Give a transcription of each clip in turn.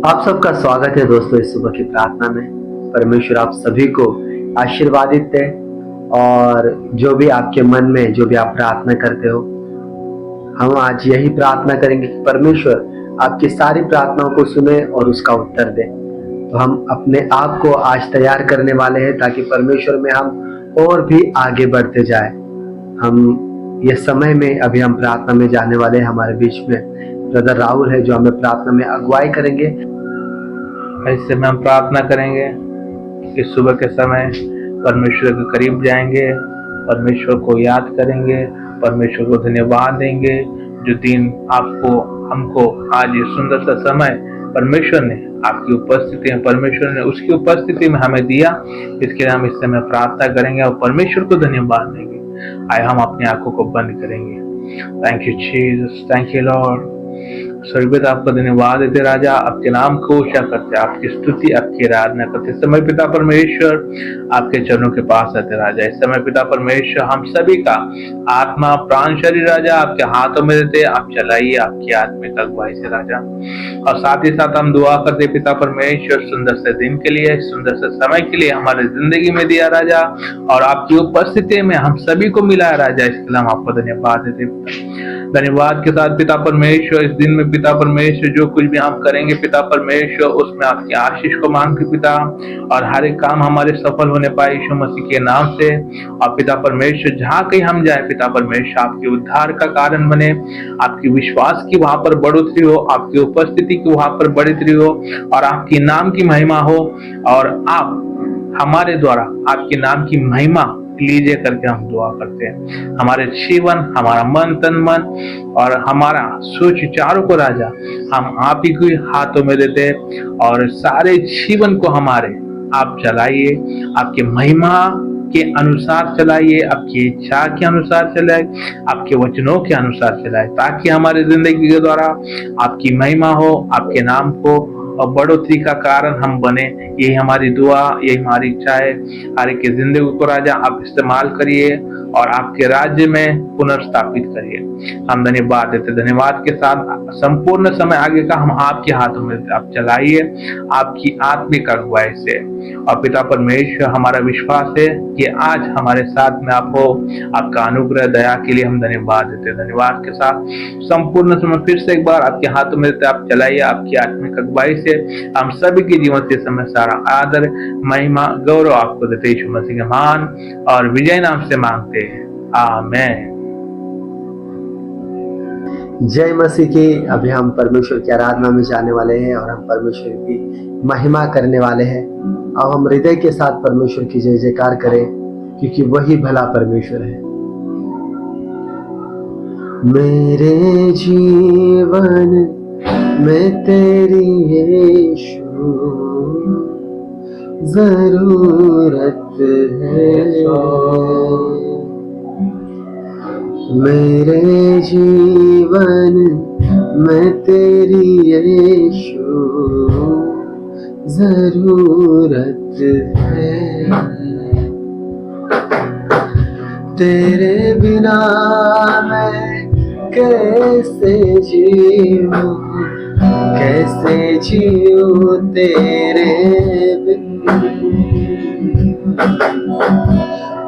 आप सबका स्वागत है दोस्तों इस सुबह की प्रार्थना में। परमेश्वर आप सभी को आशीर्वादित दे और जो भी आपके मन में जो भी आप प्रार्थना करते हो, हम आज यही प्रार्थना करेंगे कि परमेश्वर आपकी सारी प्रार्थनाओं को सुने और उसका उत्तर दे। तो हम अपने आप को आज तैयार करने वाले हैं ताकि परमेश्वर में हम और भी आगे बढ़ते जाए। हम ये समय में अभी हम प्रार्थना में जाने वाले हैं। हमारे बीच में ब्रदर राहुल है जो हमें प्रार्थना में अगुवाई करेंगे। ऐसे में हम प्रार्थना करेंगे कि सुबह के समय परमेश्वर के करीब जाएंगे, परमेश्वर को याद करेंगे, परमेश्वर को धन्यवाद देंगे जो दिन आपको हमको आज ये सुंदर सा समय परमेश्वर ने आपकी उपस्थिति में, परमेश्वर ने उसकी उपस्थिति में हमें दिया। इसके लिए हम इस समय प्रार्थना करेंगे और परमेश्वर को धन्यवाद देंगे। आए हम अपनी आंखों को बंद करेंगे। Thank you Jesus, thank you Lord. स्वर्गपिता आपका धन्यवाद देते राजा, आपके नाम को ऊंचा करते, आपकी स्तुति आपकी आराधना करते। इस समय पिता परमेश्वर आपके चरणों के पास आते राजा। इस समय पिता परमेश्वर हम सभी का आत्मा प्राण शरीर राजा आपके हाथों में देते, आप चलाइए आपकी आत्मिक अगुवाई से राजा। और साथ ही साथ हम दुआ करते पिता परमेश्वर सुंदर से दिन के लिए, सुंदर से समय के लिए हमारे जिंदगी में दिया राजा, और आपकी उपस्थिति में हम सभी को मिला राजा। इसके लिए हम आपको धन्यवाद देते। धन्यवाद के साथ पिता परमेश्वर इस दिन में पिता परमेश्वर जो कुछ भी हम करेंगे पिता परमेश्वर उसमें आपकी आशीष को मांगते पिता, और हर एक काम हमारे सफल होने पाए यीशु मसीह के नाम से। और पिता परमेश्वर जहाँ कहीं हम जाए पिता परमेश्वर आपके उद्धार का कारण बने, आपकी विश्वास की वहां पर बढ़ोतरी हो, आपकी उपस्थिति की वहां पर बढ़ोतरी हो, और आपकी नाम की महिमा हो, और आप हमारे द्वारा आपके नाम की महिमा लीजिए करके हम दुआ करते हैं। हमारे जीवन, हमारा मन तन मन और हमारा सोच विचारों को राजा हम आप ही के हाथों में देते हैं, और सारे जीवन को हमारे आप चलाइए, आपके महिमा के अनुसार चलाइए, आपकी इच्छा के अनुसार चलाइए, आपके वचनों के अनुसार चलाइए, ताकि हमारे जिंदगी के द्वारा आपकी महिमा हो, आपके नाम को और बढ़ोतरी का कारण हम बने। यही हमारी दुआ, यही हमारी इच्छा है। हर एक की जिंदगी को राजा आप इस्तेमाल करिए और आपके राज्य में पुनर्स्थापित करिए। हम धन्यवाद देते। धन्यवाद के साथ संपूर्ण समय आगे का हम आपके हाथों में आप चलाइए आपकी आत्मिक अगुवाई से। और पिता परमेश्वर हमारा विश्वास है कि आज हमारे साथ में आप हो। आपका अनुग्रह दया के लिए हम धन्यवाद देते। धन्यवाद के साथ संपूर्ण समय फिर से एक बार आपके हाथों में देते, आप चलाइए आपकी आत्मिक अगुवाई से। हम सभी के जीवन से समय सारा आदर महिमा गौरव आपको देते यीशु मसीह के मान और विजय नाम से मांगते हैं, आमीन। जय मसीह की। अभी हम परमेश्वर की आराधना में जाने वाले हैं और हम परमेश्वर की महिमा करने वाले हैं। अब हम हृदय के साथ परमेश्वर की जय जयकार करें, क्योंकि वही भला परमेश्वर है। मेरे जीवन में तेरी यीशु जरूरत है। मेरे जीवन में तेरी यीशु जरूरत है। तेरे बिना मैं कैसे जीऊं, कैसे जीऊं तेरे बिना।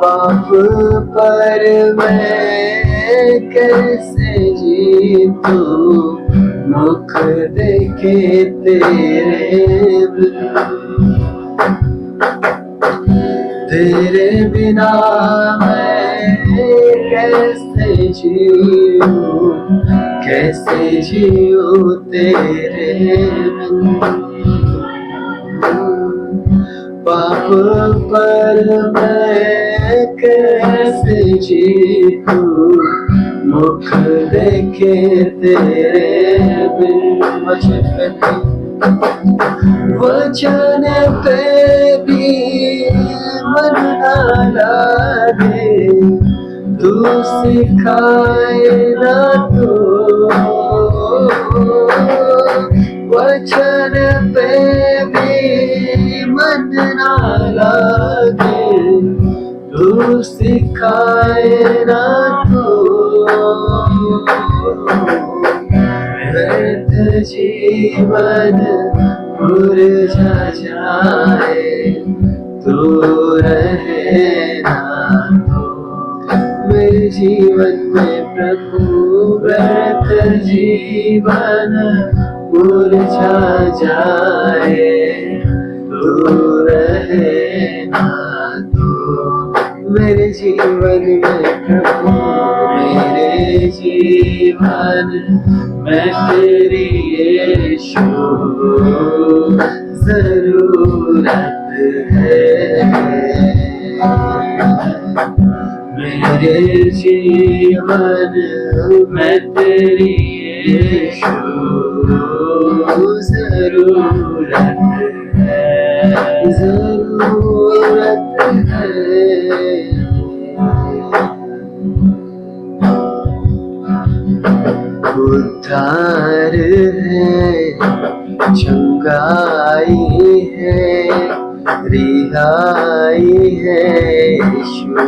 पाप पर मैं कैसे जीतूं, मुख देखे तेरे बिना। तेरे बिना मैं कैसे जीऊं, कैसे जीऊं तेरे बिना। पाप पर मैं कैसे जीऊं, मुख देखे तेरे बिना। वचन पे भी मन ना लागे, तू सिखाए ना तो। वचन पे भी मन ना लागे, तू सिखाए ना तो। व्यर्थ जीवन मुरझा जाए तो रहे ना तो मेरे जीवन में प्रभु व्यर्थ जीवन मुरझा जाए तो रहे ना तो मेरे जीवन में प्रभु मेरे जीवन में तेरी यीशु जरूरत है मेरे जीवन में तेरी यीशु जरूरत है जरूरत है उद्धार है चंगाई है रिहाई है यीशु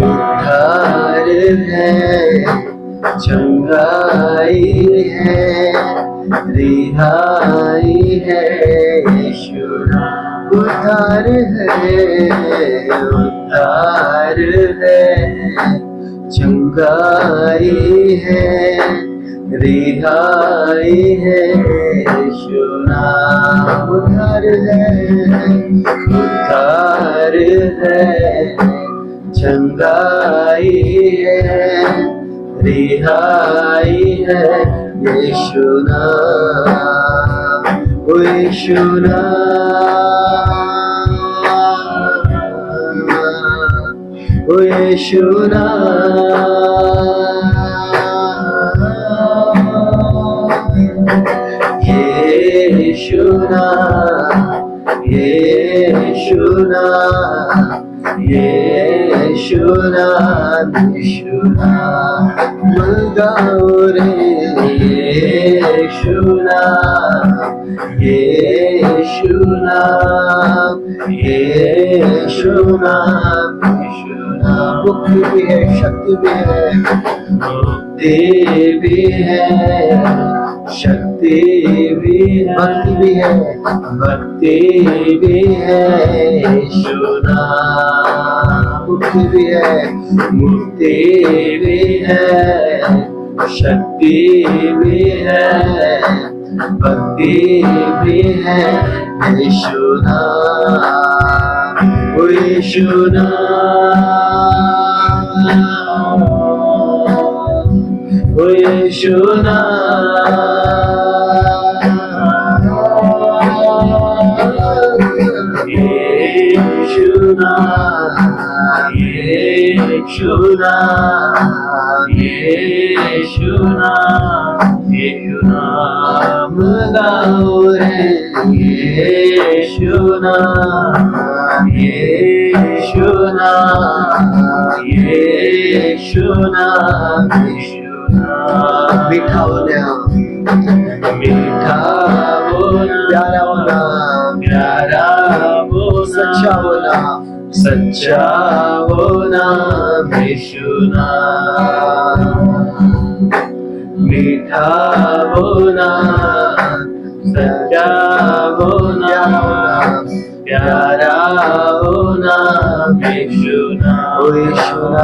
उद्धार है चंगाई है रिहाई है यीशु उद्धार है चंगाई है रिहाई है यीशु नाम उद्धार है चंगाई है रिहाई है यीशु नाम ओ यीशु ओ यीशु यीशु मगाओ रे यीशु मुक्ति भी है शक्ति भी है मुक्ति भी है शक्ति भी है भक्ति भी है यीशु नाम मुक्ति भी है शक्ति भी है भक्ति भी है यीशु नाम ओ यीशु ओ यीशु मीठा होना प्यारा होना सच्चा होना यीशु मीठा होना सच्चा होना प्यारा होना यीशु ओ यीशु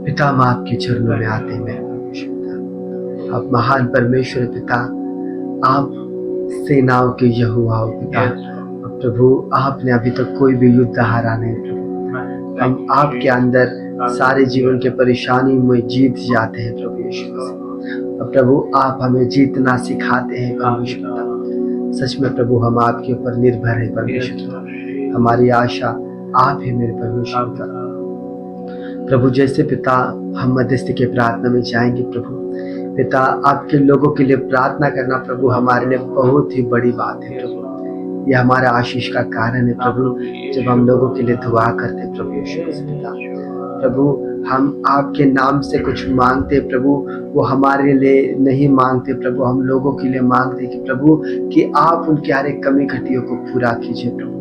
पिता हम आपके चरणों में आते हैं आप महान परमेश्वर पिता, आप सेनाओं के यहोवा हो पिता। प्रभु आपने अभी तक कोई भी युद्ध हारा नहीं प्रभु, हम आपके अंदर सारे जीवन के परेशानी में जीत जाते हैं प्रभु यीशु मसीह। और प्रभु आप हमें जीतना सिखाते हैं परमेश्वर पिता। सच में प्रभु हम आपके ऊपर निर्भर है परमेश्वर पिता। हमारी आशा आप ही मेरे परमेश्वर पिता। प्रभु जैसे पिता हम मध्यस्थी के प्रार्थना में जाएंगे प्रभु पिता, आपके लोगों के लिए प्रार्थना करना प्रभु हमारे लिए बहुत ही बड़ी बात है प्रभु। यह हमारा आशीष का कारण है प्रभु, जब हम लोगों के लिए दुआ करते हैं प्रभु यीशु मसीह पिता। प्रभु हम आपके नाम से कुछ मांगते प्रभु, वो हमारे लिए नहीं मांगते प्रभु, हम लोगों के लिए मांगते कि प्रभु कि आप उनकी हर एक कमी घटियों को पूरा कीजिए प्रभु।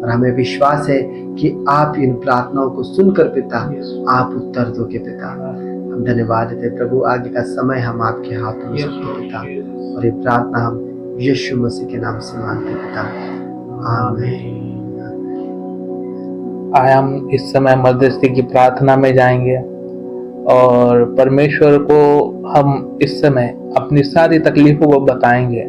और हमें विश्वास है कि आप इन प्रार्थनाओं को सुनकर पिता आप उत्तर दोगे पिता। हम धन्यवाद देते प्रभु, आगे का समय हम आपके हाथों में सौंपते पिता। और ये प्रार्थना हम यीशु मसीह के नाम से मांगते पिता, आमीन। आए हम इस समय मध्यस्थी की प्रार्थना में जाएंगे और परमेश्वर को हम इस समय अपनी सारी तकलीफों को बताएंगे।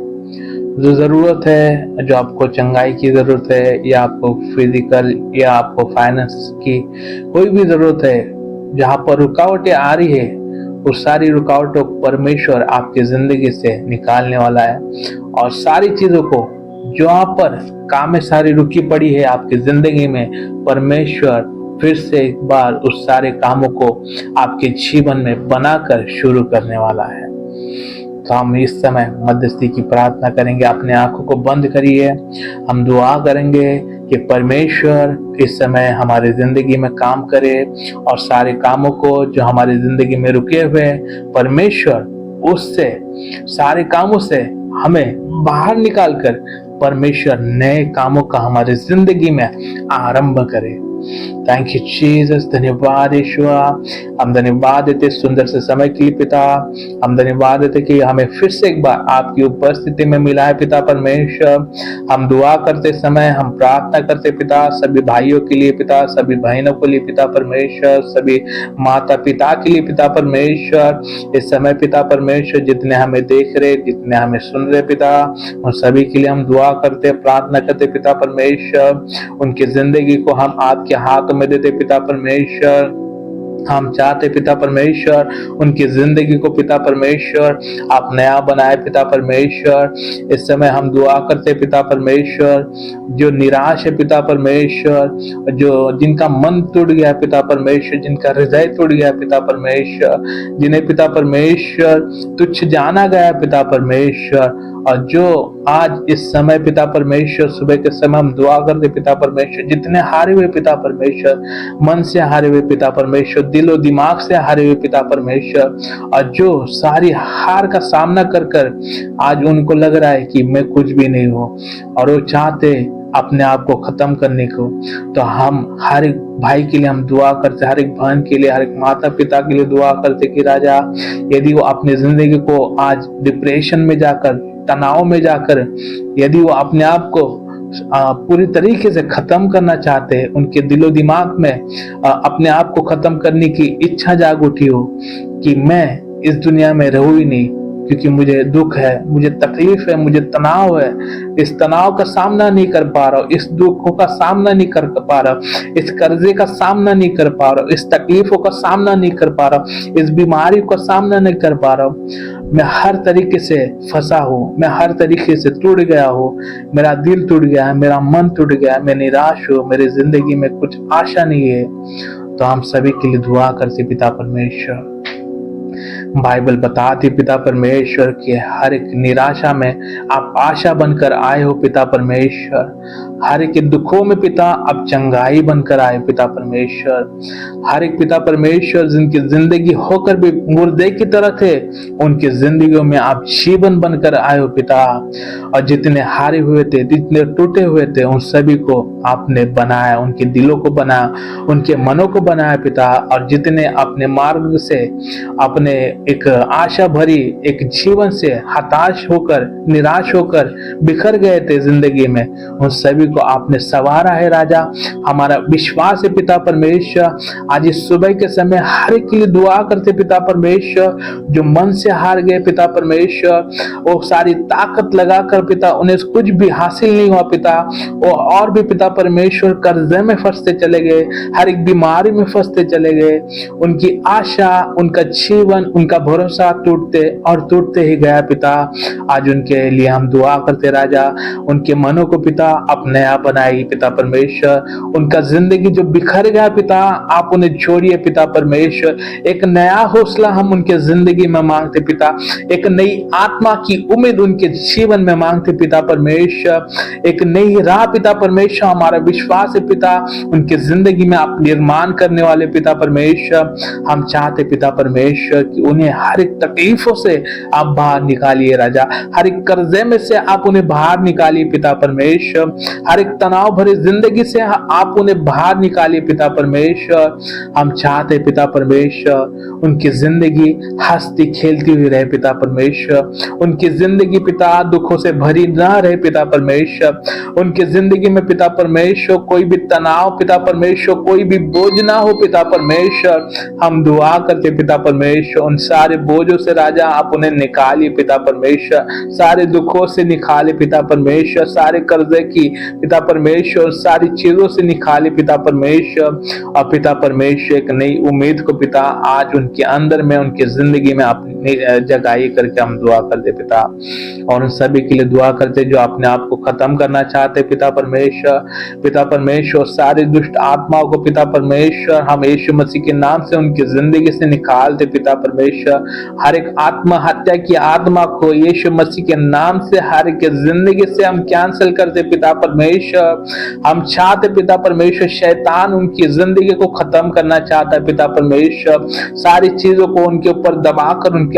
जो ज़रूरत है, जो आपको चंगाई की ज़रूरत है, या आपको फिजिकल या आपको फाइनेंस की कोई भी ज़रूरत है, जहाँ पर रुकावटें आ रही है, उस सारी रुकावटों को परमेश्वर आपकी ज़िंदगी से निकालने वाला है। और सारी चीज़ों को जो आप पर काम में सारी रुकी पड़ी है आपकी ज़िंदगी में, परमेश्वर फिर से एक बार उस सारे कामों को आपके जीवन में बनाकर शुरू करने वाला है। तो हम इस समय मध्यस्थी की प्रार्थना करेंगे। अपने आंखों को बंद करिए, हम दुआ करेंगे कि परमेश्वर इस समय हमारी जिंदगी में काम करे और सारे कामों को जो हमारी जिंदगी में रुके हुए परमेश्वर उससे सारे कामों से हमें बाहर निकालकर परमेश्वर नए कामों का हमारी जिंदगी में आरंभ करे। Thank you Jesus. धन्यवाद यीशुआ, हम धन्यवाद देते सुंदर से समय के लिए पिता। हम धन्यवाद देते कि हमें फिर से एक बार आपकी उपस्थिति में मिला है पिता परमेश्वर। हम दुआ करते समय हम प्रार्थना करते पिता सभी भाइयों के लिए पिता, सभी बहनों के लिए पिता परमेश्वर, सभी माता पिता के लिए पिता परमेश्वर। इस समय पिता परमेश्वर जितने हमें देख रहे, जितने हमें सुन रहे पिता, उन सभी के लिए हम दुआ करते प्रार्थना करते पिता परमेश्वर। उनकी जिंदगी को हम आपके हाथ में देते पिता परमेश्वर। हम चाहते पिता परमेश्वर उनकी जिंदगी को पिता परमेश्वर आप नया बनाए पिता परमेश्वर। इस समय हम दुआ करते पिता परमेश्वर, जो निराश है पिता परमेश्वर, जो जिनका मन टूट गया पिता परमेश्वर, जिनका हृदय टूट गया पिता परमेश्वर, जिन्हें पिता परमेश्वर तुच्छ जाना गया पिता परमेश्वर, और जो आज इस समय पिता परमेश्वर सुबह के समय हम दुआ करते पिता परमेश्वर, जितने हारे हुए पिता परमेश्वर, मन से हारे हुए पिता परमेश्वर, दिलो दिमाग से हारे हुए पिता परमेश्वर, और जो सारी हार का सामना कर कर आज उनको लग रहा है कि मैं कुछ भी नहीं हूँ और वो चाहते अपने आप को खत्म करने को, तो हम हर एक भाई के लिए हम दुआ करते, हर एक बहन के लिए, हर एक माता पिता के लिए दुआ करते कि राजा यदि वो अपनी जिंदगी को आज डिप्रेशन में जाकर, तनाव में जाकर यदि वो अपने आप को पूरी तरीके से खत्म करना चाहते हैं, उनके दिलो दिमाग में अपने आप को खत्म करने की इच्छा जाग उठी हो कि मैं इस दुनिया में रहूं ही नहीं, क्योंकि मुझे दुख है, मुझे तकलीफ है, मुझे तनाव है, इस तनाव का सामना नहीं कर पा रहा हूँ, इस दुखों का सामना नहीं कर पा रहा हूँ, इस कर्जे का सामना नहीं कर पा रहा हूँ, इस तकलीफों का सामना नहीं कर पा रहा हूँ, इस बीमारी का सामना नहीं कर पा रहा हूँ, मैं हर तरीके से फंसा हूँ, मैं हर तरीके से टूट गया हूँ, मेरा दिल टूट गया है, मेरा मन टूट गया है, मैं निराश हूँ, मेरी जिंदगी में कुछ आशा नहीं है। तो हम सभी के लिए दुआ करते पिता परमेश्वर। बाइबल बताती पिता परमेश्वर कि हर एक निराशा में आप आशा बनकर आए हो पिता परमेश्वर। हर एक दुखों में पिता आप चंगाई बनकर आए पिता परमेश्वर। हर एक पिता परमेश्वर जिनकी जिंदगी होकर भी मुर्दे की तरह थे, उनकी जिंदगियों में आप जीवन बनकर आए हो पिता। और जितने हारे हुए थे, जितने टूटे हुए थे, उन सभी को आपने बनाया, उनके दिलों को बनाया, उनके मनों को बनाया पिता। और जितने अपने मार्ग से अपने एक आशा भरी एक जीवन से हताश होकर निराश होकर बिखर गए थे जिंदगी में, उन सभी को आपने संवारा है राजा। हमारा विश्वास है पिता परमेश्वर, आज इस सुबह के समय हर एक के लिए दुआ करते पिता परमेश्वर, जो मन से हार गए पिता परमेश्वर, वो सारी ताकत लगाकर पिता उन्हें कुछ भी हासिल नहीं हुआ पिता, वो और भी पिता परमेश्वर कर्जे में फंसते चले गए, हर एक बीमारी में फंसते चले गए, उनकी आशा उनका जीवन उनका भरोसा टूटते और टूटते ही गया पिता। आज उनके लिए हम दुआ करते राजा, उनके मनों को पिता आप नया बनाइए पिता परमेश्वर, उनका जिंदगी जो बिखर गया पिता आप उन्हें जोड़िए पिता परमेश्वर, एक नया हौसला हम उनके जिंदगी में मांगते पिता, एक नई आत्मा की उम्मीद उनके जीवन में मांगते पिता परमेश्वर, एक नई राह पिता परमेश्वर, हमारा विश्वास है पिता उनके जिंदगी में आप निर्माण करने वाले पिता परमेश्वर। हम चाहते पिता परमेश्वर कि उन्हें हर एक तकलीफों से आप बाहर निकालिए राजा, हर एक कर्जे में से आप उन्हें बाहर निकालिए पिता परमेश्वर, हर एक तनाव भरी जिंदगी से आप उन्हें बाहर निकालिए पिता परमेश्वर। हम चाहते पिता परमेश्वर उनकी जिंदगी हंसती खेलती हुई रहे पिता परमेश्वर, उनकी जिंदगी पिता दुखों से भरी ना रहे पिता परमेश्वर, उनकी जिंदगी में पिता परमेश्वर कोई भी तनाव पिता परमेश्वर कोई भी बोझ ना हो पिता परमेश्वर। हम दुआ करते पिता परमेश्वर उन सारे बोझों से राजा आप उन्हें निकालिए पिता परमेश्वर, सारे दुखों से निकाले पिता परमेश्वर, सारे कर्जे की पिता परमेश्वर सारी चीजों से निकाले पिता परमेश्वर, और पिता परमेश्वर एक नई उम्मीद को पिता आज उनके अंदर में उनकी जिंदगी में आप जगाई करके हम दुआ करते पिता। और उन सभी के लिए दुआ करते जो अपने आप को खत्म करना चाहते पिता परमेश्वर सारी दुष्ट आत्माओं को पिता परमेश्वर हम यीशु मसीह के नाम से उनकी जिंदगी से निकालते पिता परमेश्वर, हर एक आत्महत्या की आत्मा को यीशु मसीह के नाम से हर एक जिंदगी से हम कैंसिल करते पिता परमेश्वर। हम चाहते पिता परमेश्वर शैतान उनकी जिंदगी को खत्म करना चाहता है पिता परमेश्वर, सारी चीजों को उनके ऊपर दबाकर उनके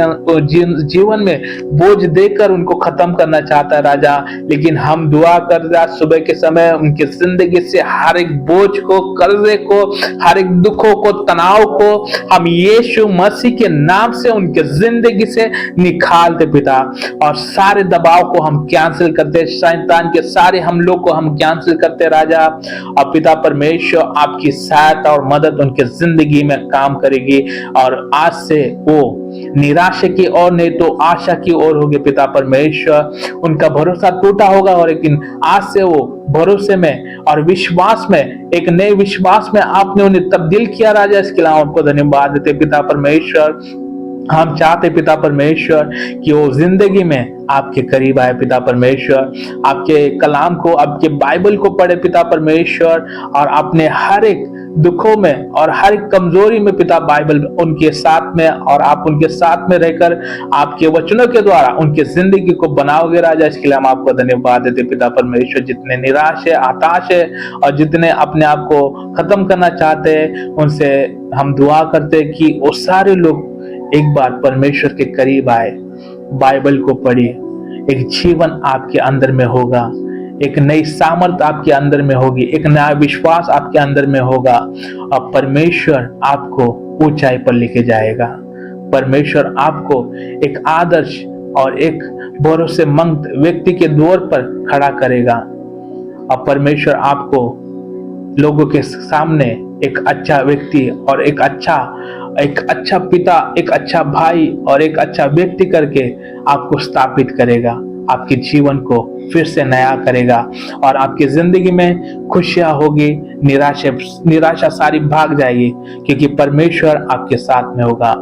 जीवन में बोझ देकर उनको खत्म करना चाहता है राजा, लेकिन हम दुआ कर सुबह के समय उनकी जिंदगी से हर एक बोझ को कर्जे को हर एक दुखों को तनाव को हम यीशु मसीह के नाम से उनके जिंदगी से निकालते पिता, और सारे दबाव को हम कैंसिल करते, शैतान के सारे हमलों को हम कैंसिल करते राजा। और पिता परमेश्वर आपकी सहायता और मदद उनके जिंदगी में काम करेगी, और आज से वो निराशा की ओर नहीं तो आशा की ओर होगी पिता परमेश्वर, उनका भरोसा टूटा होगा और लेकिन आज से वो भरोसे में और विश्वास में एक नए विश्वास में आपने उन्हें तब्दील किया राजा, इसके लिए आपको धन्यवाद देते पिता परमेश्वर। हम चाहते पिता परमेश्वर कि वो जिंदगी में आपके करीब आए पिता परमेश्वर, आपके कलाम को आपके बाइबल को पढ़े पिता परमेश्वर, और अपने हर एक दुखों में और हर एक कमजोरी में पिता बाइबल उनके साथ में और आप उनके साथ में रहकर आपके वचनों के द्वारा उनके जिंदगी को बनाओगे राजा, इसके लिए हम आपको धन्यवाद देते पिता परमेश्वर। जितने निराश है हताश है और जितने अपने आप को खत्म करना चाहते हैं उनसे हम दुआ करते हैं कि वो सारे लोग एक बार परमेश्वर के करीब आए, बाइबल को पढ़िए, एक जीवन आपके अंदर में होगा, एक नई सामर्थ आपके अंदर में होगी, एक नया विश्वास आपके अंदर में होगा, और परमेश्वर आपको ऊंचाई पर लेके जाएगा। परमेश्वर आपको एक आदर्श और एक भरोसेमंद व्यक्ति के दौर पर खड़ा करेगा, और परमेश्वर आपको लोगों के सामने एक अच्छा व्यक्ति और एक अच्छा पिता, एक अच्छा भाई और एक अच्छा व्यक्ति करके आपको स्थापित करेगा, आपके जीवन को फिर से नया करेगा, और आपकी जिंदगी में खुशियां होगी, निराशा सारी भाग जाएगी, क्योंकि परमेश्वर आपके साथ में होगा।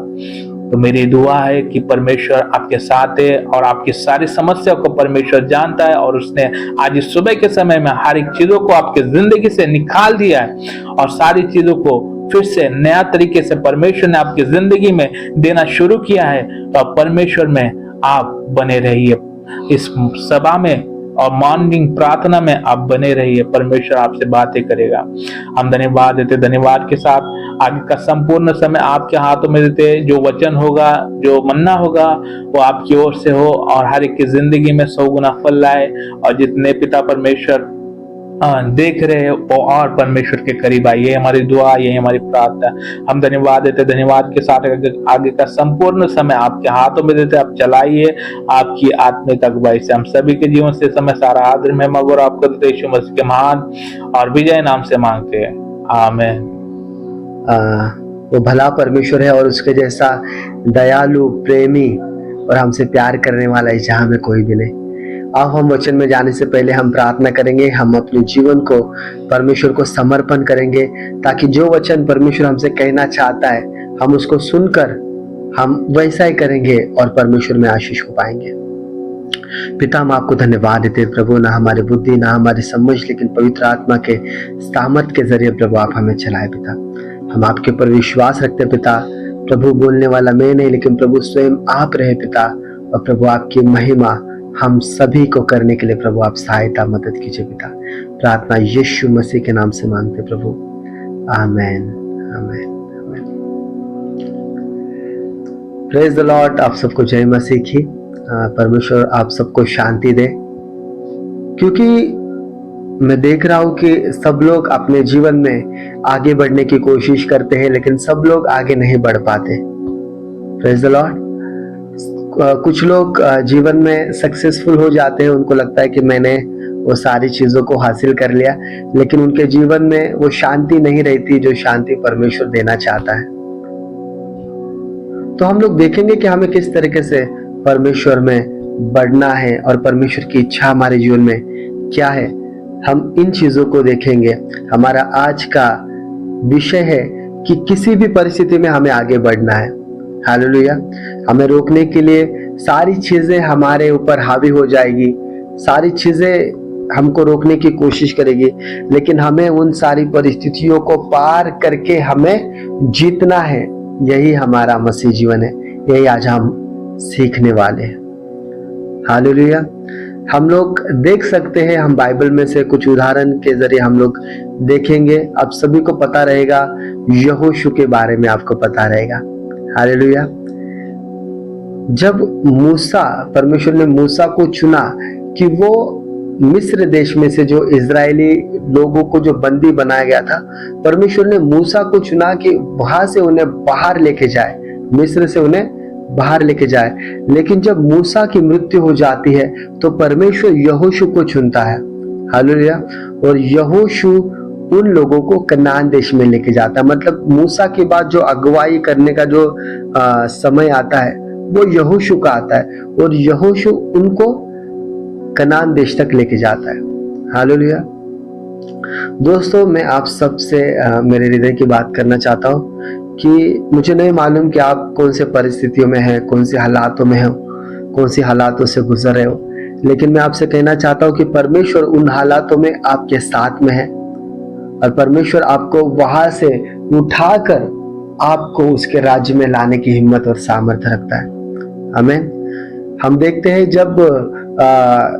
तो मेरी दुआ है कि परमेश्वर आपके साथ है और आपकी सारी समस्या को परमेश्वर जानता है, और उसने आज इस सुबह के समय में हर एक चीजों को आपके जिंदगी से निकाल दिया है, और सारी चीजों को फिर से नया तरीके से परमेश्वर ने आपकी जिंदगी में देना शुरू किया है। तो आप परमेश्वर में आप बने रहिए, इस सभा में और मॉर्निंग प्रार्थना में आप बने रहिए, परमेश्वर आपसे बातें करेगा। हम धन्यवाद देते, धन्यवाद के साथ आगे का संपूर्ण समय आपके हाथों में देते। जो वचन होगा, जो मन्ना होगा, वो आपकी ओर से हो और हर एक की जिंदगी में 100 गुना फल लाए, और जितने पिता परमेश्वर देख रहे हो वो और परमेश्वर के करीब आए। ये हमारी दुआ, ये हमारी प्रार्थना। हम धन्यवाद देते, धन्यवाद के साथ आगे का संपूर्ण समय आपके हाथों में देते। आप चलाइए आपकी आत्मिक अगुवाई से। हम सभी के जीवन से समय सारा आदर महिमा और आपको देते यीशु मसीह के महान और विजय नाम से मांगते हैं, आमीन। वो भला परमेश्वर है और उसके जैसा दयालु, प्रेमी और हमसे प्यार करने वाला इस जहां में कोई भी नहीं। अब हम वचन में जाने से पहले हम प्रार्थना करेंगे। हम अपने जीवन को परमेश्वर को समर्पण करेंगे ताकि जो वचन परमेश्वर हमसे कहना चाहता है हम उसको सुनकर हम वैसा ही करेंगे और परमेश्वर में आशीष को पाएंगे। पिता, हम आपको धन्यवाद देते प्रभु, ना हमारी बुद्धि ना हमारी समझ, लेकिन पवित्र आत्मा के सामर्थ के जरिए प्रभु आप हमें चलाए। पिता, हम आपके ऊपर विश्वास रखते पिता। प्रभु, बोलने वाला मैं नहीं लेकिन प्रभु स्वयं आप रहे पिता, और प्रभु आपकी महिमा हम सभी को करने के लिए प्रभु आप सहायता मदद कीजिए पिता। प्रार्थना यीशु मसीह के नाम से मांगते प्रभु, amen, amen, amen. Praise the Lord. आप सबको जय मसीह की। परमेश्वर आप सबको शांति दे, क्योंकि मैं देख रहा हूं कि सब लोग अपने जीवन में आगे बढ़ने की कोशिश करते हैं लेकिन सब लोग आगे नहीं बढ़ पाते। Praise the Lord. कुछ लोग जीवन में सक्सेसफुल हो जाते हैं, उनको लगता है कि मैंने वो सारी चीजों को हासिल कर लिया, लेकिन उनके जीवन में वो शांति नहीं रहती जो शांति परमेश्वर देना चाहता है। तो हम लोग देखेंगे कि हमें किस तरीके से परमेश्वर में बढ़ना है और परमेश्वर की इच्छा हमारे जीवन में क्या है, हम इन चीजों को देखेंगे। हमारा आज का विषय है कि किसी भी परिस्थिति में हमें आगे बढ़ना है। हालेलुया। हमें रोकने के लिए सारी चीजें हमारे ऊपर हावी हो जाएगी, सारी चीजें हमको रोकने की कोशिश करेगी, लेकिन हमें उन सारी परिस्थितियों को पार करके हमें जीतना है। यही हमारा मसीह जीवन है, यही आज हम सीखने वाले हैं। हालेलुया। हम लोग देख सकते हैं, हम बाइबल में से कुछ उदाहरण के जरिए हम लोग देखेंगे। आप सभी को पता रहेगा, यहोशू के बारे में आपको पता रहेगा। हालेलुया। जब मूसा, परमेश्वर ने मूसा को चुना कि वो मिस्र देश में से जो इजरायली लोगों को जो बंदी बनाया गया था, परमेश्वर ने मूसा को चुना कि वहां से उन्हें बाहर लेके जाए, मिस्र से उन्हें बाहर लेके जाए। लेकिन जब मूसा की मृत्यु हो जाती है तो परमेश्वर यहोशू को चुनता है। हालेलुया। और यहोशू उन लोगों को कनान देश में लेके जाता है। मतलब मूसा के बाद जो अगुवाई करने का जो समय आता है वो यहोशू का आता है, और यहोशू उनको कनान देश तक लेके जाता है। हालेलुया। दोस्तों, मैं आप सबसे मेरे हृदय की बात करना चाहता हूँ कि मुझे नहीं मालूम कि आप कौन से परिस्थितियों में हैं, कौन से हालातों में हो, कौन सी हालातों से गुजर रहे हो, लेकिन मैं आपसे कहना चाहता हूँ कि परमेश्वर उन हालातों में आपके साथ में है, और परमेश्वर आपको वहां से उठाकर आपको उसके राज्य में लाने की हिम्मत और सामर्थ्य रखता है। आमीन। हम देखते हैं जब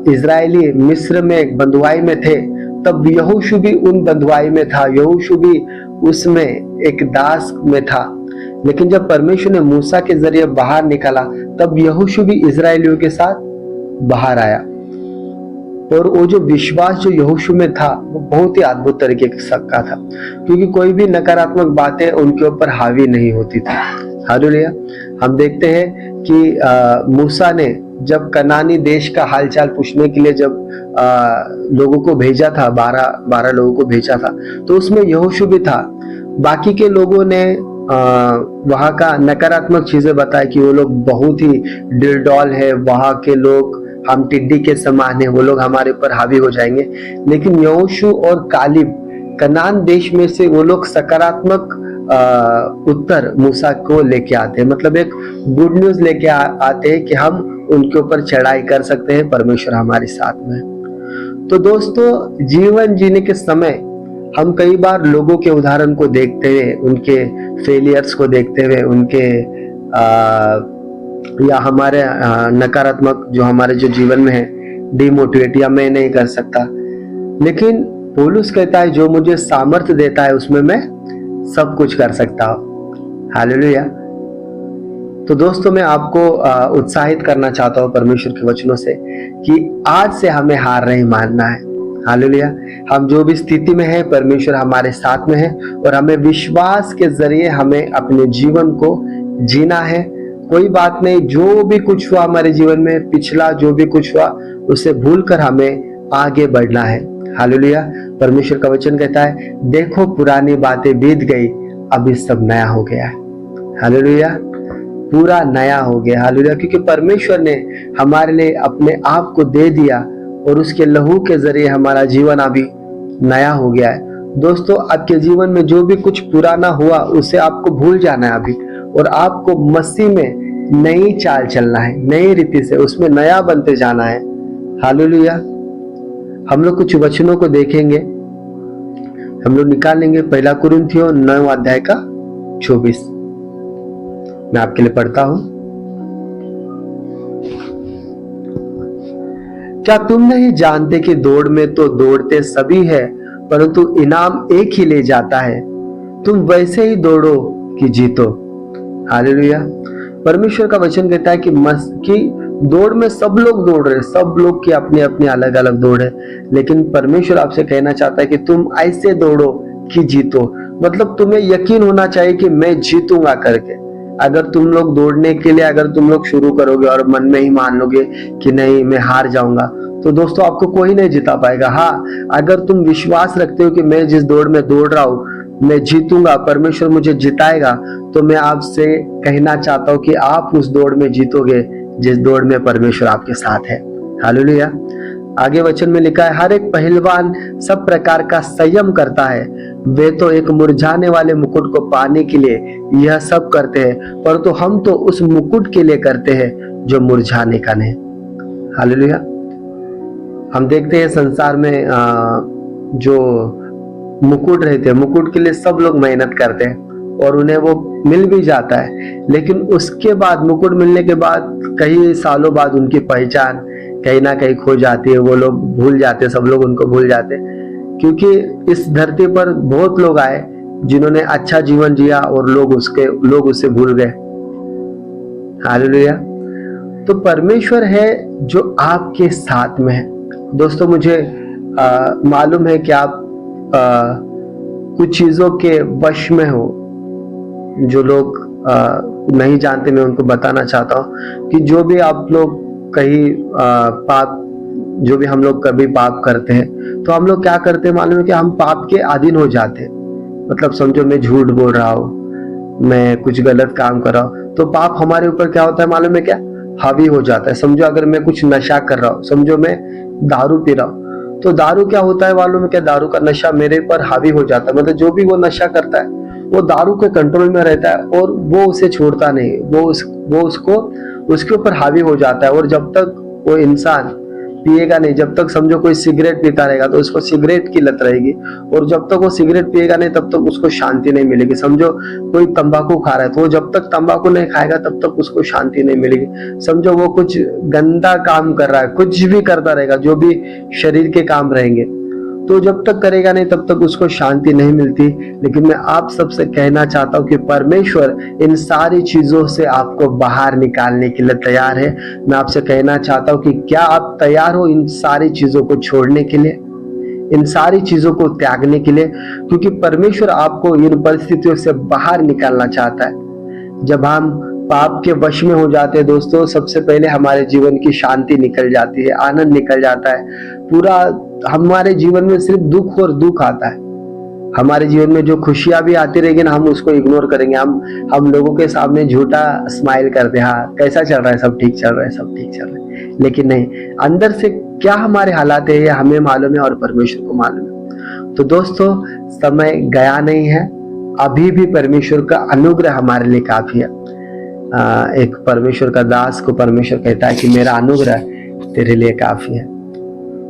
इजरायली मिस्र में बंधुआई में थे, तब यहोशू भी उन बंधुआई में था, यहोशू भी उसमें एक दास में था। लेकिन जब परमेश्वर ने मूसा के जरिए बाहर निकाला, तब यहोशू भी इजरायलियों के साथ बाहर आया। और वो जो विश्वास जो यहोशू में था वो बहुत ही अद्भुत तरीके का था, क्योंकि कोई भी नकारात्मक बातें उनके ऊपर हावी नहीं होती थी। हालेलुया। हम देखते हैं कि मूसा ने जब कनानी देश का हालचाल पूछने के लिए जब लोगों को भेजा था, 12 लोगों को भेजा था, तो उसमें यहोशू भी था। बाकी के लोगों ने वहां का नकारात्मक चीजें बताई कि वो लोग बहुत ही डिलडॉल है, वहां के लोग हम टिड्डी के समान है, वो लोग हमारे ऊपर हावी हो जाएंगे। लेकिन यहोशू और कालिब कनान देश में से वो लोग सकारात्मक उत्तर मूसा को लेके आते हैं, मतलब एक गुड न्यूज लेके आते हैं कि हम उनके ऊपर चढ़ाई कर सकते हैं, परमेश्वर हमारे साथ में है। तो दोस्तों, जीवन जीने के समय हम कई बार लोगों के उदाहरण को देखते हुए, उनके फेलियर्स को देखते हुए, उनके या हमारे नकारात्मक जो हमारे जो जीवन में है, डिमोटिवेट या मैं नहीं कर सकता, लेकिन पौलुस कहता है जो मुझे सामर्थ्य देता है उसमें मैं सब कुछ कर सकता हूँ। हालेलुया। तो दोस्तों, मैं आपको उत्साहित करना चाहता हूँ परमेश्वर के वचनों से कि आज से हमें हार नहीं मानना है। हालेलुया। हम जो भी स्थिति में है परमेश्वर हमारे साथ में है और हमें विश्वास के जरिए हमें अपने जीवन को जीना है। कोई बात नहीं, जो भी कुछ हुआ हमारे जीवन में, पिछला जो भी कुछ हुआ उसे भूलकर हमें आगे बढ़ना है। हालेलुया। परमेश्वर का वचन कहता है, देखो पुरानी बातें बीत गई, अभी सब नया हो गया है। हालेलुया। पूरा नया हो गया। हालेलुया। क्योंकि परमेश्वर ने हमारे लिए अपने आप को दे दिया और उसके लहू के जरिए हमारा जीवन अभी नया हो गया है। दोस्तों, आपके जीवन में जो भी कुछ पुराना हुआ उसे आपको भूल जाना है अभी, और आपको मसीह में नई चाल चलना है, नई रीति से उसमें नया बनते जाना है। हालेलुया। हम लोग कुछ वचनों को देखेंगे, हम लोग निकालेंगे 1 कुरिन्थियों 9 अध्याय का 24। मैं आपके लिए पढ़ता हूं। क्या तुम नहीं जानते कि दौड़ में तो दौड़ते सभी है, परंतु इनाम एक ही ले जाता है। तुम वैसे ही दौड़ो कि जीतो। हालेलुया। परमेश्वर का वचन कहता है कि दौड़ में सब लोग दौड़ रहे, सब लोग की अपनी अपनी अलग अलग दौड़ है, लेकिन परमेश्वर आपसे कहना चाहता है कि तुम ऐसे दौड़ो कि जीतो। मतलब तुम्हें यकीन होना चाहिए कि मैं जीतूंगा करके। अगर तुम लोग दौड़ने के लिए अगर तुम लोग शुरू करोगे और मन में ही मान लोगे कि नहीं मैं हार जाऊंगा, तो दोस्तों आपको कोई नहीं जिता पाएगा। हाँ, अगर तुम विश्वास रखते हो कि मैं जिस दौड़ में दौड़ रहा हूँ मैं जीतूंगा, परमेश्वर मुझे जिताएगा, तो मैं आपसे कहना चाहता हूँ कि आप उस दौड़ में जीतोगे जिस दौड़ में परमेश्वर आपके साथ है। हालेलुया। आगे वचन में लिखा है, हर एक पहलवान सब प्रकार का संयम करता है। वे तो एक मुरझाने वाले मुकुट को पाने के लिए यह सब करते हैं, परंतु हम तो उस मुकुट के लिए करते हैं जो मुरझाने का नहीं। हालेलुया। हम देखते हैं संसार में जो मुकुट रहते हैं, मुकुट के लिए सब लोग मेहनत करते हैं और उन्हें वो मिल भी जाता है, लेकिन उसके बाद मुकुट मिलने के बाद कई सालों बाद उनकी पहचान कहीं ना कहीं खो जाती है। वो लोग भूल जाते, सब लोग उनको भूल जाते, क्योंकि इस धरती पर बहुत लोग आए जिन्होंने अच्छा जीवन जिया और लोग उसे भूल गए। हालेलुया। तो परमेश्वर है जो आपके साथ में है। दोस्तों, मुझे मालूम है कि आप कुछ चीजों के वश में हो। जो लोग नहीं जानते, मैं उनको बताना चाहता हूँ कि जो भी आप लोग कहीं पाप, जो भी हम लोग कभी पाप करते हैं, तो हम लोग क्या करते हैं मालूम है कि हम पाप के अधीन हो जाते हैं। मतलब समझो मैं झूठ बोल रहा हूँ, मैं कुछ गलत काम कर रहा हूँ, तो पाप हमारे ऊपर क्या होता है मालूम है क्या? हावी हो जाता है। समझो अगर मैं कुछ नशा कर रहा हूँ, समझो मैं दारू पी रहा हूँ, तो दारू क्या होता है मालूम है क्या? दारू का नशा मेरे पर हावी हो जाता है। मतलब जो भी वो नशा करता है वो दारू के कंट्रोल में रहता है और वो उसे छोड़ता नहीं, वो उसको उसके ऊपर हावी हो जाता है। और जब तक वो इंसान पिएगा नहीं, जब तक समझो कोई सिगरेट पीता रहेगा तो उसको सिगरेट की लत रहेगी, और जब तक वो सिगरेट पिएगा नहीं तब तक उसको शांति नहीं मिलेगी। समझो कोई तंबाकू खा रहा है तो वो जब तक तंबाकू नहीं खाएगा तब तक उसको शांति नहीं मिलेगी। समझो वो कुछ गंदा काम कर रहा है, कुछ भी करता रहेगा, जो भी शरीर के काम रहेंगे, तो जब तक करेगा नहीं तब तक उसको शांति नहीं मिलती। लेकिन मैं आप सबसे कहना चाहता हूँ कि परमेश्वर इन सारी चीजों से आपको बाहर निकालने के लिए तैयार है। मैं आपसे कहना चाहता हूँ कि क्या आप तैयार हो इन सारी चीजों को छोड़ने के लिए, इन सारी चीजों को त्यागने के लिए? क्योंकि परमेश्वर आपको इन परिस्थितियों से बाहर निकालना चाहता है। जब हम पाप के वश में हो जाते हैं दोस्तों, सबसे पहले हमारे जीवन की शांति निकल जाती है, आनंद निकल जाता है। पूरा हमारे जीवन में सिर्फ दुख और दुख आता है। हमारे जीवन में जो खुशियां भी आती रहेगी ना, हम उसको इग्नोर करेंगे। हम लोगों के सामने झूठा स्माइल करते हैं, हाँ कैसा चल रहा है, सब ठीक चल रहा है, सब ठीक चल रहा है, लेकिन नहीं, अंदर से क्या हमारे हालात है ये हमें मालूम है और परमेश्वर को मालूम है। तो दोस्तों, समय गया नहीं है, अभी भी परमेश्वर का अनुग्रह हमारे लिए काफी है। एक परमेश्वर का दास को परमेश्वर कहता है कि मेरा अनुग्रह तेरे लिए काफी है।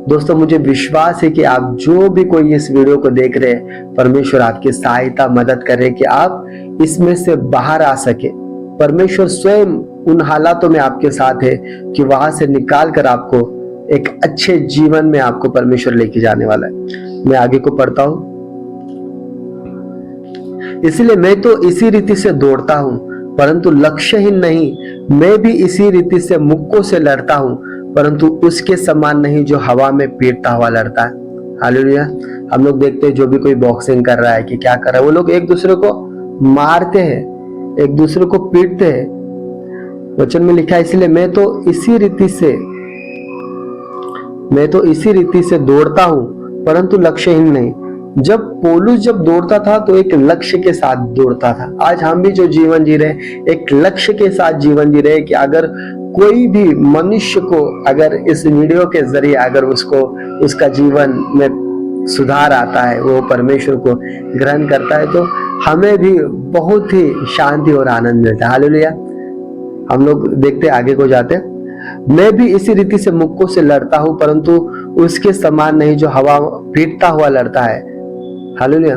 दोस्तों, मुझे विश्वास है कि आप जो भी कोई इस वीडियो को देख रहे हैं, परमेश्वर आपकी सहायता मदद करे कि आप इसमें से बाहर आ सके। परमेश्वर स्वयं उन हालातों में आपके साथ है कि वहां से निकाल कर आपको एक अच्छे जीवन में आपको परमेश्वर लेके जाने वाला है। मैं आगे को पढ़ता हूं। इसलिए मैं तो इसी रीति से दौड़ता हूं, परंतु लक्ष्यहीन नहीं। मैं भी इसी रीति से मुक्कों से लड़ता हूं, परंतु उसके समान नहीं जो हवा में पीटता हुआ लड़ता है। हालेलुया। हम लोग देखते हैं जो भी कोई बॉक्सिंग कर रहा है कि क्या कर रहा है, वो लोग एक दूसरे को मारते हैं, एक दूसरे को पीटते हैं। वचन में लिखा है, इसलिए मैं तो इसी रीति से दौड़ता हूं, परंतु लक्ष्यहीन नहीं। जब पौलुस जब दौड़ता था तो एक लक्ष्य के साथ दौड़ता था। आज हम भी जो जीवन जी रहे हैं, एक लक्ष्य के साथ जीवन जी रहे हैं कि अगर कोई भी मनुष्य को अगर इस वीडियो के जरिए अगर उसको उसका जीवन में सुधार आता है, वो परमेश्वर को ग्रहण करता है, तो हमें भी बहुत ही शांति और आनंद मिलता है। हालेलुया। हम लोग देखते आगे को जाते। मैं भी इसी रीति से मुक्कों से लड़ता हूं, परंतु उसके समान नहीं जो हवा पीटता हुआ लड़ता है। हालेलुया।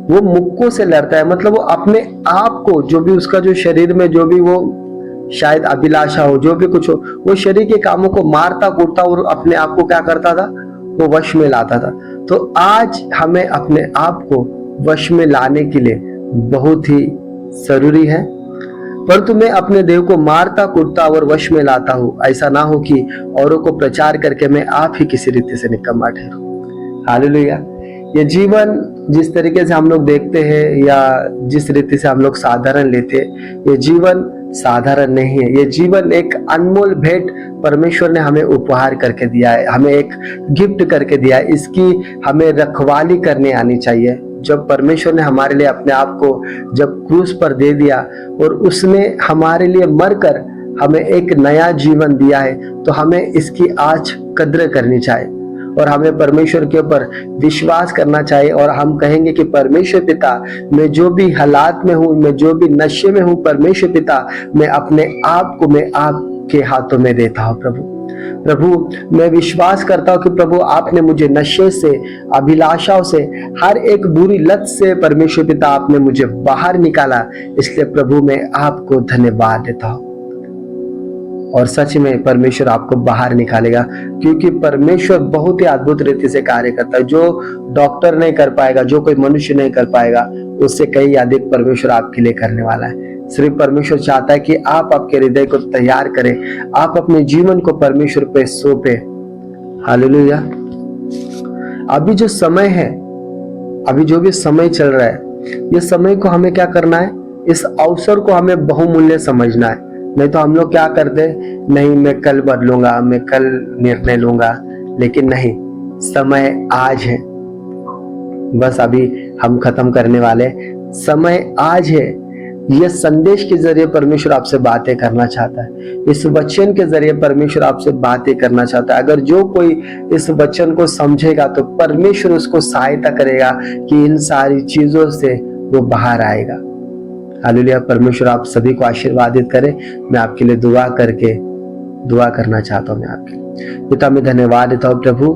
वो मुक्कों से लड़ता है, मतलब वो अपने आप को, जो भी उसका जो शरीर में जो भी वो शायद अभिलाषा हो, जो भी कुछ हो, वो शरीर के कामों को मारता कूटता और अपने आप को क्या करता था, वो वश में लाता था। तो आज हमें अपने आप को वश में लाने के लिए बहुत ही जरूरी है, परंतु मैं अपने देह को मारता कूटता और वश में लाता हूं, ऐसा ना हो कि औरों को प्रचार करके मैं आप ही किसी रीति से निकम्मा ठहरूं। हालेलुया। ये जीवन जिस तरीके से हम लोग देखते हैं या जिस रीति से हम लोग साधारण लेते हैं, ये जीवन साधारण नहीं है। ये जीवन एक अनमोल भेंट परमेश्वर ने हमें उपहार करके दिया है, हमें एक गिफ्ट करके दिया है। इसकी हमें रखवाली करने आनी चाहिए। जब परमेश्वर ने हमारे लिए अपने आप को जब क्रूस पर दे दिया और उसने हमारे लिए मरकर हमें एक नया जीवन दिया है, तो हमें इसकी आज कद्र करनी चाहिए और हमें परमेश्वर के ऊपर विश्वास करना चाहिए। और हम कहेंगे कि परमेश्वर पिता, मैं जो भी हालात में हूँ, मैं जो भी नशे में हूँ, परमेश्वर पिता, मैं अपने आप को मैं आपके हाथों में देता हूँ। प्रभु मैं विश्वास करता हूँ कि प्रभु आपने मुझे नशे से, अभिलाषाओं से, हर एक बुरी लत से परमेश्वर पिता आपने मुझे बाहर निकाला। इसलिए प्रभु मैं आपको धन्यवाद देता हूँ। और सच में परमेश्वर आपको बाहर निकालेगा, क्योंकि परमेश्वर बहुत ही अद्भुत रीति से कार्य करता है। जो डॉक्टर नहीं कर पाएगा, जो कोई मनुष्य नहीं कर पाएगा, उससे कई अधिक परमेश्वर आपके लिए करने वाला है। सिर्फ परमेश्वर चाहता है कि आप आपके हृदय को तैयार करें, आप अपने जीवन को परमेश्वर पे सौंपे। हालेलुया। अभी जो समय है, अभी जो भी समय चल रहा है, ये समय को हमें क्या करना है, इस अवसर को हमें बहुमूल्य समझना है। नहीं तो हम लोग क्या करते, नहीं मैं कल बदलूंगा, मैं कल निर्णय लूंगा, लेकिन नहीं, समय आज है। बस अभी हम खत्म करने वाले, समय आज है। यह संदेश के जरिए परमेश्वर आपसे बातें करना चाहता है, इस वचन के जरिए परमेश्वर आपसे बातें करना चाहता है। अगर जो कोई इस वचन को समझेगा तो परमेश्वर उसको सहायता करेगा कि इन सारी चीजों से वो बाहर आएगा। हालेलुया। परमेश्वर आप सभी को आशीर्वादित करे। मैं आपके लिए दुआ करना चाहता हूँ। मैं आपके लिए पिता मैं धन्यवाद देता हूँ प्रभु।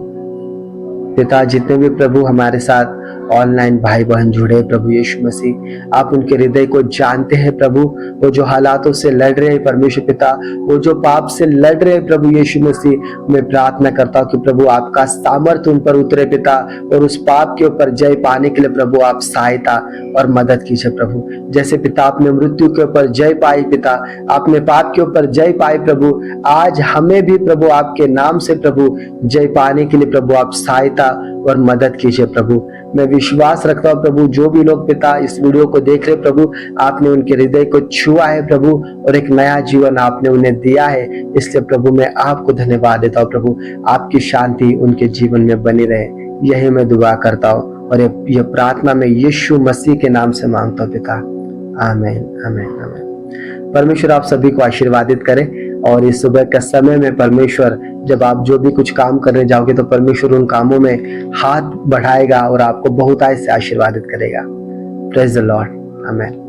पिता जितने भी प्रभु हमारे साथ ऑनलाइन भाई बहन जुड़े, प्रभु यीशु मसीह आप उनके हृदय को जानते हैं प्रभु। वो जो हालातों से लड़ रहे हैं परमेश्वर पिता, वो जो पाप से लड़ रहे हैं प्रभु यीशु मसीह, मैं प्रार्थना करता हूँ कि प्रभु आपका सामर्थ्य उन पर उतरे पिता, और उस पाप के ऊपर जय पाने के लिए प्रभु आप सहायता और मदद कीजिए प्रभु। जैसे पिता आपने मृत्यु के ऊपर जय पाई पिता, आपने पाप के ऊपर जय पाई प्रभु, आज हमें भी प्रभु आपके नाम से प्रभु जय पाने के लिए प्रभु आप सहायता और मदद कीजिए प्रभु। मैं विश्वास रखता हूँ प्रभु, जो भी लोग पिता इस वीडियो को देख रहे प्रभु, आपने उनके हृदय को छुआ है प्रभु, और एक नया जीवन आपने उन्हें दिया है। इसलिए प्रभु मैं आपको धन्यवाद देता हूँ प्रभु। आपकी शांति उनके जीवन में बनी रहे, यही मैं दुआ करता हूँ और यह प्रार्थना में यीशु मसीह के नाम से मांगता हूँ पिता। आमीन आमीन आमीन। परमेश्वर आप सभी को आशीर्वादित करे। और इस सुबह का समय में परमेश्वर, जब आप जो भी कुछ काम करने जाओगे तो परमेश्वर उन कामों में हाथ बढ़ाएगा और आपको बहुत से आशीर्वादित करेगा। Praise the Lord. आमीन।